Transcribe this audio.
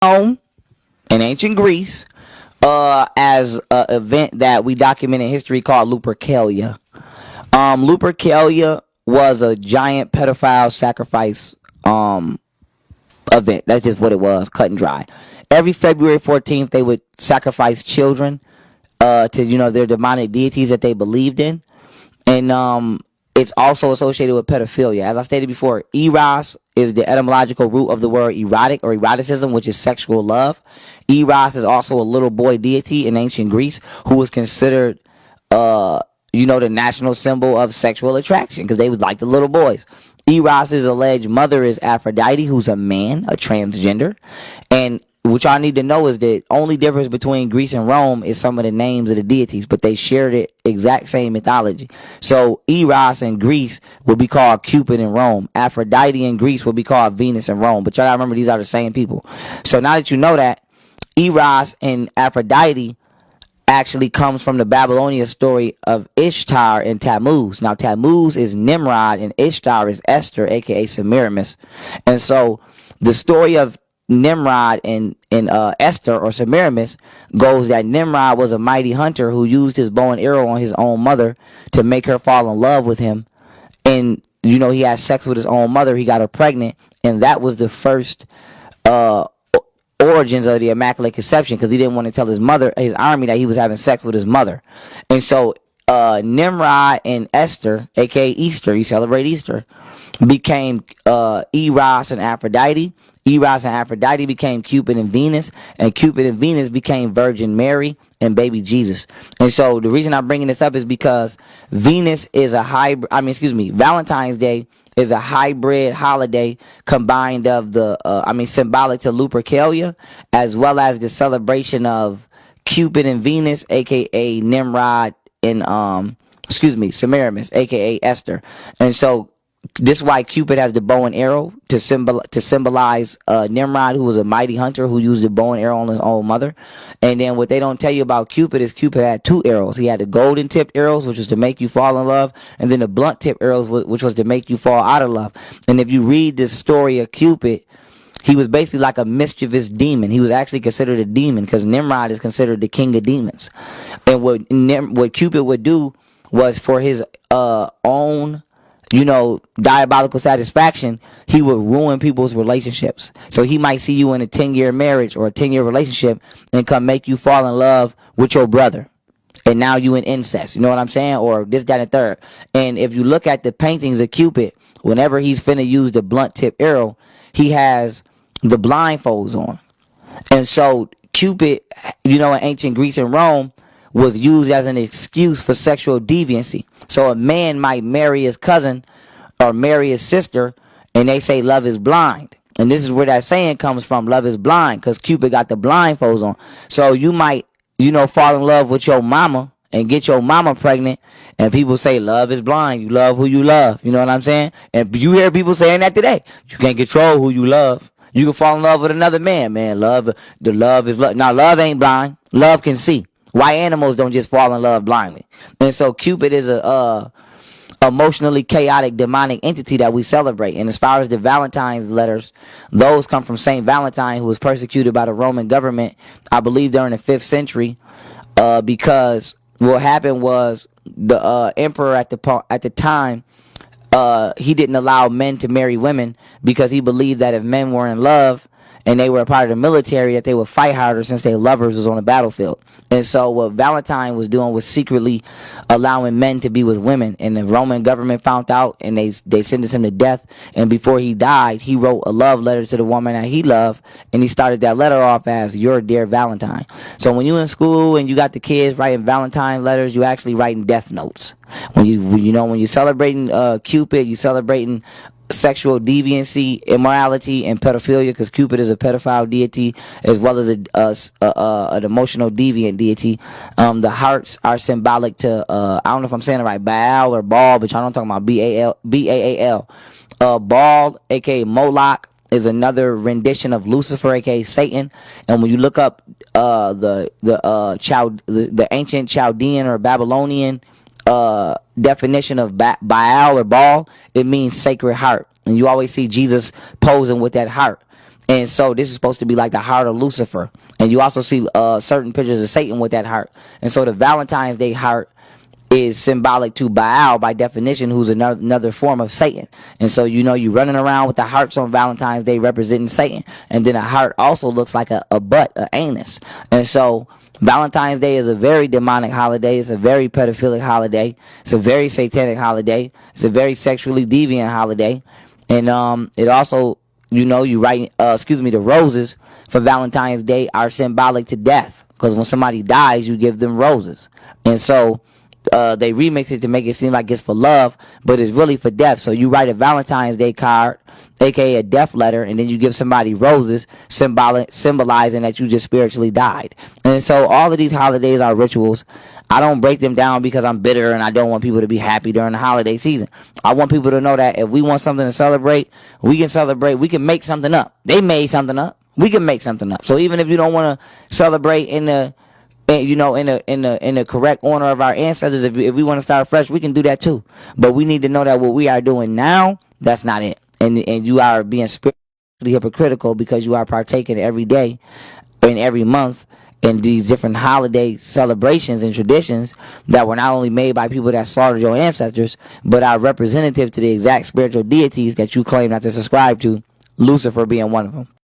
Rome in ancient Greece as an event that we document in history called Lupercalia. Lupercalia was a giant pedophile sacrifice event. That's just what it was, cut and dry. Every February 14th, they would sacrifice children to their demonic deities that they believed in, and it's also associated with pedophilia. As I stated before, eros is the etymological root of the word erotic or eroticism, which is sexual love. Eros is also a little boy deity in ancient Greece who was considered the national symbol of sexual attraction because they was like the little boys. Eros' alleged mother is Aphrodite, who's a man, a transgender. And what y'all need to know is that only difference between Greece and Rome is some of the names of the deities, but they share the exact same mythology. So Eros in Greece will be called Cupid in Rome. Aphrodite in Greece will be called Venus in Rome. But y'all gotta remember, these are the same people. So now that you know that, Eros and Aphrodite actually comes from the Babylonian story of Ishtar and Tammuz. Now, Tammuz is Nimrod and Ishtar is Esther, aka Semiramis. And so the story of Nimrod and Esther or Semiramis goes that Nimrod was a mighty hunter who used his bow and arrow on his own mother to make her fall in love with him. And, he had sex with his own mother. He got her pregnant. And that was the first origins of the Immaculate Conception, because he didn't want to tell his army that he was having sex with his mother. And so Nimrod and Esther, aka Easter, you celebrate Easter, became Eros and Aphrodite. Eros and Aphrodite became Cupid and Venus, and Cupid and Venus became Virgin Mary and baby Jesus. And so the reason I'm bringing this up is because Valentine's Day is a hybrid holiday combined of symbolic to Lupercalia, as well as the celebration of Cupid and Venus, aka Nimrod and Semiramis, aka Esther. And so this is why Cupid has the bow and arrow to symbolize Nimrod, who was a mighty hunter who used the bow and arrow on his own mother. And then what they don't tell you about Cupid is Cupid had two arrows. He had the golden tipped arrows, which was to make you fall in love, and then the blunt tipped arrows, which was to make you fall out of love. And if you read the story of Cupid, he was basically like a mischievous demon. He was actually considered a demon because Nimrod is considered the king of demons. And what Cupid would do was, for his own diabolical satisfaction, he would ruin people's relationships. So he might see you in a 10-year marriage or a 10-year relationship and come make you fall in love with your brother. And now you in incest. You know what I'm saying? Or this, that, and third. And if you look at the paintings of Cupid, whenever he's finna use the blunt tip arrow, he has the blindfolds on. And so Cupid, in ancient Greece and Rome, was used as an excuse for sexual deviancy. So a man might marry his cousin or marry his sister, and they say love is blind. And this is where that saying comes from, love is blind, because Cupid got the blindfolds on. So you might, fall in love with your mama and get your mama pregnant, and people say love is blind. You love who you love. You know what I'm saying? And you hear people saying that today. You can't control who you love. You can fall in love with another man, love is love. Now, love ain't blind. Love can see. Why animals don't just fall in love blindly. And so Cupid is a emotionally chaotic demonic entity that we celebrate. And as far as the Valentine's letters, those come from Saint Valentine, who was persecuted by the Roman government, I believe during the 5th century, because what happened was the emperor at the time, he didn't allow men to marry women because he believed that if men were in love and they were a part of the military, that they would fight harder since their lovers was on the battlefield. And so what Valentine was doing was secretly allowing men to be with women. And the Roman government found out, and they sentenced him to death. And before he died, he wrote a love letter to the woman that he loved, and he started that letter off as, "Your dear Valentine." So when you in school and you got the kids writing Valentine letters, you actually writing death notes. When you celebrating Cupid, you celebrating sexual deviancy, immorality, and pedophilia, because Cupid is a pedophile deity as well as an emotional deviant deity. The hearts are symbolic to I don't know if I'm saying it right, Baal or Baal, but y'all know I'm talking about Baal. Baal, aka Moloch, is another rendition of Lucifer, aka Satan. And when you look up the ancient Chaldean or Babylonian definition of Baal or Baal, it means sacred heart. And you always see Jesus posing with that heart. And so this is supposed to be like the heart of Lucifer. And you also see certain pictures of Satan with that heart. And so the Valentine's Day heart is symbolic to Baal by definition, who's another form of Satan. And so, you know, you running around with the hearts on Valentine's Day representing Satan. And then a heart also looks like a butt, an anus. And so Valentine's Day is a very demonic holiday. It's a very pedophilic holiday. It's a very satanic holiday. It's a very sexually deviant holiday. And it also, you know, the roses for Valentine's Day are symbolic to death. Because when somebody dies, you give them roses. And so they remix it to make it seem like it's for love, but it's really for death. So you write a Valentine's Day card, aka a death letter, and then you give somebody roses, symbolizing that you just spiritually died. And so all of these holidays are rituals. I don't break them down because I'm bitter and I don't want people to be happy during the holiday season. I want people to know that if we want something to celebrate, we can celebrate. We can make something up. They made something up. We can make something up. So even if you don't want to celebrate in the correct honor of our ancestors, if we want to start fresh, we can do that too. But we need to know that what we are doing now, that's not it. And you are being spiritually hypocritical because you are partaking every day and every month in these different holiday celebrations and traditions that were not only made by people that slaughtered your ancestors, but are representative to the exact spiritual deities that you claim not to subscribe to, Lucifer being one of them.